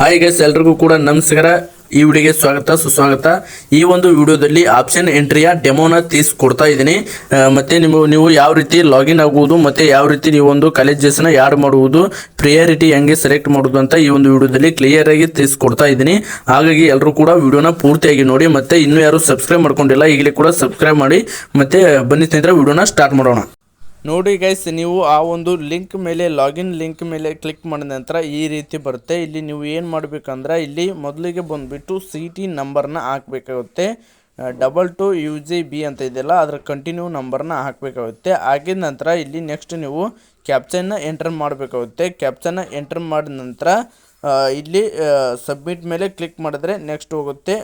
Hi guys, ಎಲ್ರಿಗೂ ಕೂಡ ನಮಸ್ಕಾರ. ಈ ವಿಡಿಯೋಗೆ ಸ್ವಾಗತ ಸುಸ್ವಾಗತ. ಈ ಒಂದು ವಿಡಿಯೋದಲ್ಲಿ ಆಪ್ಷನ್ ಎಂಟ್ರಿಯ ಡೆಮೋನ ಕೊಡ್ತಾ ಇದ್ದೀನಿ. ಮತ್ತೆ ನೀವು ಯಾವ ರೀತಿ ಲಾಗಿನ್ ಆಗುವುದು ಮತ್ತೆ ಯಾವ ರೀತಿ ನೀವು ಒಂದು ಕಾಲೇಜಸ್ನ ಯಾಡ್ ಮಾಡುವುದು, ಪ್ರಿಯಾರಿಟಿ ಹೆಂಗೆ ಸೆಲೆಕ್ಟ್ ಮಾಡುವುದು ಅಂತ ಈ ಒಂದು ವಿಡಿಯೋದಲ್ಲಿ ಕ್ಲಿಯರ್ ಆಗಿ ಕೊಡ್ತಾ ಇದ್ದೀನಿ. ಹಾಗಾಗಿ ಎಲ್ಲರೂ ಕೂಡ ವಿಡಿಯೋನ ಪೂರ್ತಿಯಾಗಿ ನೋಡಿ. ಮತ್ತೆ ಇನ್ನೂ ಯಾರು ಸಬ್ಸ್ಕ್ರೈಬ್ ಮಾಡ್ಕೊಂಡಿಲ್ಲ ಈಗಲೇ ಕೂಡ ಸಬ್ಸ್ಕ್ರೈಬ್ ಮಾಡಿ. ಮತ್ತೆ ಬನ್ನಿ ಸ್ನೇಹಿತರೆ, ವಿಡಿಯೋನ ಸ್ಟಾರ್ಟ್ ಮಾಡೋಣ. ನೋಡಿ ಗೈಸ್, ನೀವು ಆ ಒಂದು ಲಿಂಕ್ ಮೇಲೆ ಲಾಗಿನ್ ಲಿಂಕ್ ಮೇಲೆ ಕ್ಲಿಕ್ ಮಾಡಿದ ನಂತರ ಈ ರೀತಿ ಬರುತ್ತೆ. ಇಲ್ಲಿ ನೀವು ಏನು ಮಾಡಬೇಕಂದ್ರೆ ಇಲ್ಲಿ ಮೊದಲಿಗೆ ಬಂದುಬಿಟ್ಟು CT ನಂಬರ್ನ ಹಾಕಬೇಕಾಗುತ್ತೆ. 22UGB ಅಂತ ಇದೆಯಲ್ಲ, ಅದರ ಕಂಟಿನ್ಯೂ ನಂಬರ್ನ ಹಾಕಬೇಕಾಗುತ್ತೆ. ಆಗಿದ ನಂತರ ಇಲ್ಲಿ ನೆಕ್ಸ್ಟ್ ನೀವು ಕ್ಯಾಪ್ಚನ್ನ ಎಂಟರ್ ಮಾಡಬೇಕಾಗುತ್ತೆ. ಕ್ಯಾಪ್ಚನ್ನ ಎಂಟರ್ ಮಾಡಿದ ನಂತರ ಇಲ್ಲಿ ಸಬ್ಮಿಟ್ ಮೇಲೆ ಕ್ಲಿಕ್ ಮಾಡಿದ್ರೆ ನೆಕ್ಸ್ಟ್ ಹೋಗುತ್ತೆ.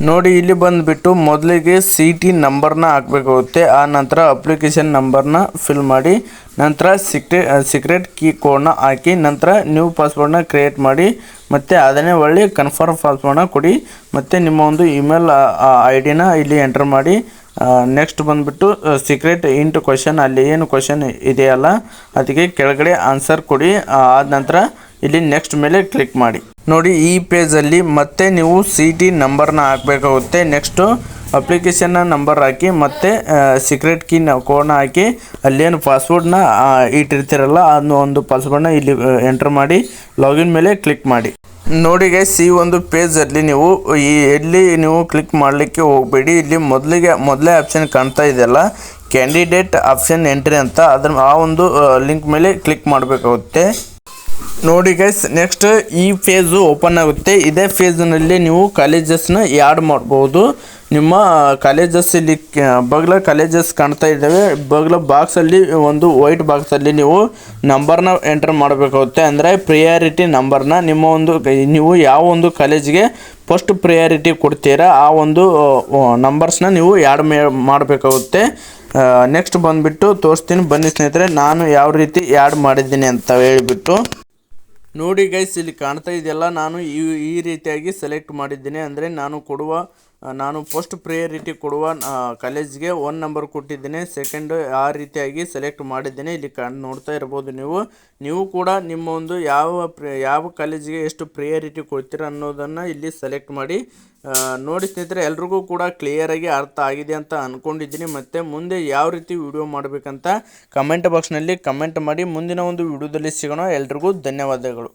ನೋಡಿ, ಇಲ್ಲಿ ಬಂದುಬಿಟ್ಟು ಮೊದಲಿಗೆ CT ನಂಬರ್ನ ಹಾಕಬೇಕಾಗುತ್ತೆ. ಆ ನಂತರ ಅಪ್ಲಿಕೇಶನ್ ನಂಬರ್ನ ಫಿಲ್ ಮಾಡಿ, ನಂತರ ಸೀಕ್ರೆಟ್ ಕೀ ಕೋಡ್ನ ಹಾಕಿ, ನಂತರ ನ್ಯೂ ಪಾಸ್ವರ್ಡ್ನ ಕ್ರಿಯೇಟ್ ಮಾಡಿ, ಮತ್ತು ಅದನ್ನೇ ಒಳ್ಳೆ ಕನ್ಫರ್ಮ್ ಪಾಸ್ವರ್ಡ್ನ ಕೊಡಿ, ಮತ್ತು ನಿಮ್ಮ ಒಂದು ಇಮೇಲ್ ID-ನ ಇಲ್ಲಿ ಎಂಟರ್ ಮಾಡಿ. ನೆಕ್ಸ್ಟ್ ಬಂದುಬಿಟ್ಟು ಸೀಕ್ರೆಟ್ ಇಂಟು ಕ್ವಶನ್, ಅಲ್ಲಿ ಏನು ಕ್ವಶನ್ ಇದೆಯಲ್ಲ ಅದಕ್ಕೆ ಕೆಳಗಡೆ ಆನ್ಸರ್ ಕೊಡಿ. ಆದ ನಂತರ ಇಲ್ಲಿ ನೆಕ್ಸ್ಟ್ ಮೇಲೆ ಕ್ಲಿಕ್ ಮಾಡಿ. ನೋಡಿ, ಈ ಪೇಜಲ್ಲಿ ಮತ್ತೆ ನೀವು CT ನಂಬರ್ನ ಹಾಕಬೇಕಾಗುತ್ತೆ. ನೆಕ್ಸ್ಟು ಅಪ್ಲಿಕೇಶನ್ನ ನಂಬರ್ ಹಾಕಿ, ಮತ್ತು ಸೀಕ್ರೆಟ್ ಕೀ ಕೋಡ್ನ ಹಾಕಿ, ಅಲ್ಲೇನು ಪಾಸ್ವರ್ಡ್ನ ಇಟ್ಟಿರ್ತೀರಲ್ಲ ಅದನ್ನ ಒಂದು ಪಾಸ್ವರ್ಡ್ನ ಇಲ್ಲಿ ಎಂಟರ್ ಮಾಡಿ ಲಾಗಿನ್ ಮೇಲೆ ಕ್ಲಿಕ್ ಮಾಡಿ. ನೋಡಿ ಗೈಸ್, ಈ ಒಂದು ಪೇಜಲ್ಲಿ ನೀವು ಎಲ್ಲಿ ನೀವು ಕ್ಲಿಕ್ ಮಾಡಲಿಕ್ಕೆ ಹೋಗಬೇಡಿ. ಇಲ್ಲಿ ಮೊದಲೇ ಆಪ್ಷನ್ ಕಾಣ್ತಾ ಇದೆಯಲ್ಲ, ಕ್ಯಾಂಡಿಡೇಟ್ ಆಪ್ಷನ್ ಎಂಟ್ರಿ ಅಂತ, ಆ ಒಂದು ಲಿಂಕ್ ಮೇಲೆ ಕ್ಲಿಕ್ ಮಾಡಬೇಕಾಗುತ್ತೆ. ನೋಡಿ ಗೈಸ್, ನೆಕ್ಸ್ಟ್ ಈ ಫೇಜು ಓಪನ್ ಆಗುತ್ತೆ. ಇದೇ ಫೇಜ್ನಲ್ಲಿ ನೀವು ಕಾಲೇಜಸ್ನ ಯಾಡ್ ಮಾಡ್ಬೋದು. ನಿಮ್ಮ ಕಾಲೇಜಸ್ ಇಲ್ಲಿ ಬಗಲ ಕಾಲೇಜಸ್ ಕಾಣ್ತಾ ಇದ್ದಾವೆ. ಬಗಲ ಬಾಕ್ಸಲ್ಲಿ ಒಂದು ವೈಟ್ ಬಾಕ್ಸಲ್ಲಿ ನೀವು ನಂಬರ್ನ ಎಂಟರ್ ಮಾಡಬೇಕಾಗುತ್ತೆ. ಅಂದರೆ ಪ್ರಿಯಾರಿಟಿ ನಂಬರ್ನ ನೀವು ಯಾವ ಒಂದು ಕಾಲೇಜಿಗೆ ಫಸ್ಟ್ ಪ್ರಿಯಾರಿಟಿ ಕೊಡ್ತೀರಾ ಆ ಒಂದು ನಂಬರ್ಸ್ನ ನೀವು ಯಾಡ್ ಮಾಡಬೇಕಾಗುತ್ತೆ. ನೆಕ್ಸ್ಟ್ ಬಂದುಬಿಟ್ಟು ತೋರಿಸ್ತೀನಿ ಬನ್ನಿ ಸ್ನೇಹಿತರೆ, ನಾನು ಯಾವ ರೀತಿ ಯಾಡ್ ಮಾಡಿದ್ದೀನಿ ಅಂತ ಹೇಳಿಬಿಟ್ಟು. ನೋಡಿ ಗೈಸ್, ಇಲ್ಲಿ ಕಾಣ್ತಾ ಇದೆಯಲ್ಲ, ನಾನು ಈ ರೀತಿಯಾಗಿ ಸೆಲೆಕ್ಟ್ ಮಾಡಿದ್ದೀನಿ. ಅಂದರೆ ನಾನು ಫಸ್ಟ್ ಪ್ರಿಯಾರಿಟಿ ಕೊಡುವ ಕಾಲೇಜ್ಗೆ 1 ನಂಬರ್ ಕೊಟ್ಟಿದ್ದೇನೆ, ಸೆಕೆಂಡ್ ಆ ರೀತಿಯಾಗಿ ಸೆಲೆಕ್ಟ್ ಮಾಡಿದ್ದೇನೆ. ಇಲ್ಲಿ ನೋಡ್ತಾ ಇರ್ಬೋದು ನೀವು ಕೂಡ ನಿಮ್ಮ ಒಂದು ಯಾವ ಕಾಲೇಜಿಗೆ ಎಷ್ಟು ಪ್ರಿಯಾರಿಟಿ ಕೊಡ್ತೀರ ಅನ್ನೋದನ್ನು ಇಲ್ಲಿ ಸೆಲೆಕ್ಟ್ ಮಾಡಿ. ನೋಡಿ ಸ್ನೇಹಿತರೆ, ಎಲ್ರಿಗೂ ಕೂಡ ಕ್ಲಿಯರಾಗಿ ಅರ್ಥ ಆಗಿದೆ ಅಂತ ಅಂದ್ಕೊಂಡಿದ್ದೀನಿ. ಮತ್ತು ಮುಂದೆ ಯಾವ ರೀತಿ ವಿಡಿಯೋ ಮಾಡಬೇಕಂತ ಕಮೆಂಟ್ ಬಾಕ್ಸ್ನಲ್ಲಿ ಕಮೆಂಟ್ ಮಾಡಿ. ಮುಂದಿನ ಒಂದು ವಿಡಿಯೋದಲ್ಲಿ ಸಿಗೋಣ. ಎಲ್ರಿಗೂ ಧನ್ಯವಾದಗಳು.